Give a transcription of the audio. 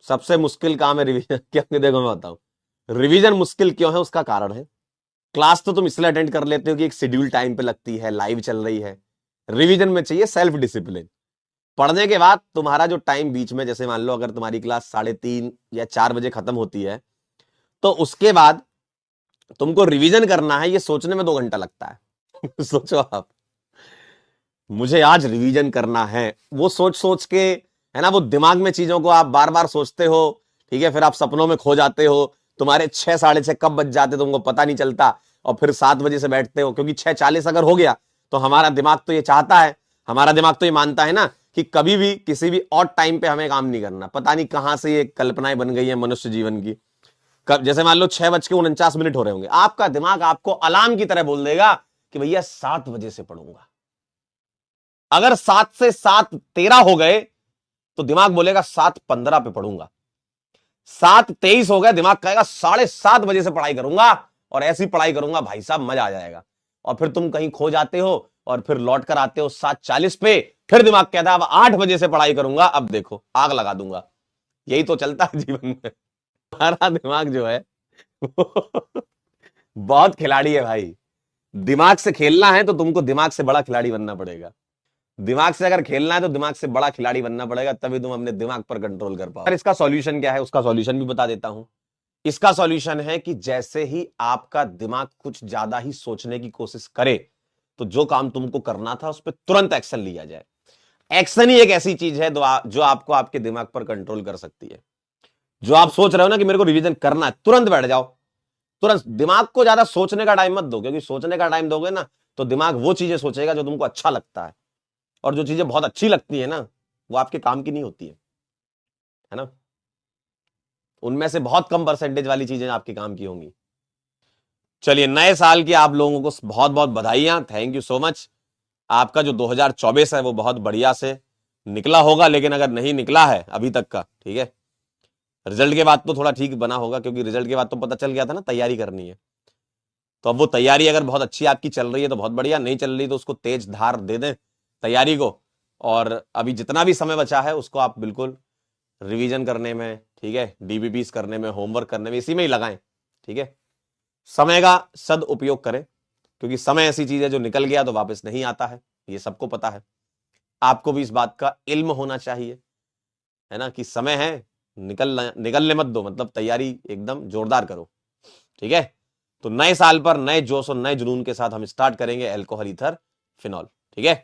सबसे मुश्किल काम है रिवीजन। क्या देखो मैं बताऊं, रिवीजन मुश्किल क्यों है, उसका कारण है, क्लास तो तुम इसलिए अटेंड कर लेते हो कि एक शेड्यूल टाइम पे लगती है, लाइव चल रही है। रिवीजन में चाहिए सेल्फ डिसिप्लिन। पढ़ने के बाद तुम्हारा जो टाइम बीच में, जैसे मान लो अगर तुम्हारी क्लास 3:30 या 4 बजे खत्म होती है, तो उसके बाद तुमको रिवीजन करना है, ये सोचने में 2 घंटा लगता है। सोचो आप, मुझे आज रिवीजन करना है, वो सोच सोच के, है ना, वो दिमाग में चीजों को आप बार बार सोचते हो, ठीक है, फिर आप सपनों में खो जाते हो, तुम्हारे 6 6:30 कब बज जाते तुमको पता नहीं चलता, और फिर 7 बजे से बैठते हो, क्योंकि 6:40 अगर हो गया तो हमारा दिमाग तो ये चाहता है, हमारा दिमाग तो ये मानता है ना कि कभी भी किसी भी और टाइम पे हमें काम नहीं करना। पता नहीं कहां से ये कल्पनाएं बन गई है मनुष्य जीवन की। कब, जैसे मान लो 6:49 हो रहे होंगे, आपका दिमाग आपको अलार्म की तरह बोल देगा कि भैया 7 बजे से पढ़ूंगा। अगर 7 से 7:13 हो गए तो दिमाग बोलेगा 7:15 पे पढ़ूंगा। 7:23 हो गया, दिमाग कहेगा 7:30 बजे से पढ़ाई करूंगा, और ऐसी पढ़ाई करूंगा भाई साहब मजा आ जाएगा। और फिर तुम कहीं खो जाते हो, और फिर लौट कर आते हो 7:40 पे, फिर दिमाग कहता है अब 8 बजे से पढ़ाई करूंगा, अब देखो आग लगा दूंगा। यही तो चलता है जीवन में। हमारा दिमाग जो है बहुत खिलाड़ी है भाई। दिमाग से खेलना है तो तुमको दिमाग से बड़ा खिलाड़ी बनना पड़ेगा। दिमाग से अगर खेलना है तो दिमाग से बड़ा खिलाड़ी बनना पड़ेगा, तभी तुम अपने दिमाग पर कंट्रोल कर पाओ। इसका सॉल्यूशन क्या है, उसका सॉल्यूशन भी बता देता हूं। इसका सॉल्यूशन है कि जैसे ही आपका दिमाग कुछ ज्यादा ही सोचने की कोशिश करे, तो जो काम तुमको करना था उस पर तुरंत एक्शन लिया जाए। एक्शन ही एक ऐसी चीज है जो आपको आपके दिमाग पर कंट्रोल कर सकती है। जो आप सोच रहे हो ना कि मेरे को रिवीजन करना है, तुरंत बैठ जाओ। तुरंत, दिमाग को ज्यादा सोचने का टाइम मत दो, क्योंकि सोचने का टाइम दोगे ना तो दिमाग वो चीजें सोचेगा जो तुमको अच्छा लगता है, और जो चीजें बहुत अच्छी लगती है ना वो आपके काम की नहीं होती है ना, उनमें से बहुत कम परसेंटेज वाली चीजें आपके काम की होंगी। चलिए, नए साल की आप लोगों को बहुत बहुत बधाइयां, थैंक यू सो मच। आपका जो 2024 है वो बहुत बढ़िया से निकला होगा, लेकिन अगर नहीं निकला है अभी तक का, ठीक है, रिजल्ट के बाद तो थोड़ा ठीक बना होगा, क्योंकि रिजल्ट के बाद तो पता चल गया था ना तैयारी करनी है। तो अब वो तैयारी अगर बहुत अच्छी आपकी चल रही है तो बहुत बढ़िया, नहीं चल रही तो उसको तेज धार दे दें तैयारी को। और अभी जितना भी समय बचा है उसको आप बिल्कुल रिवीजन करने में, ठीक है, डीबीपीस करने में, होमवर्क करने में, इसी में ही लगाएं, ठीक है। समय का सदउपयोग करें, क्योंकि समय ऐसी चीज है जो निकल गया तो वापस नहीं आता है, ये सबको पता है। आपको भी इस बात का इल्म होना चाहिए, है ना, कि समय है, निकलने मत दो, मतलब तैयारी एकदम जोरदार करो, ठीक है। तो नए साल पर नए जोश और नए जुनून के साथ हम स्टार्ट करेंगे अल्कोहल ईथर फिनॉल, ठीक है।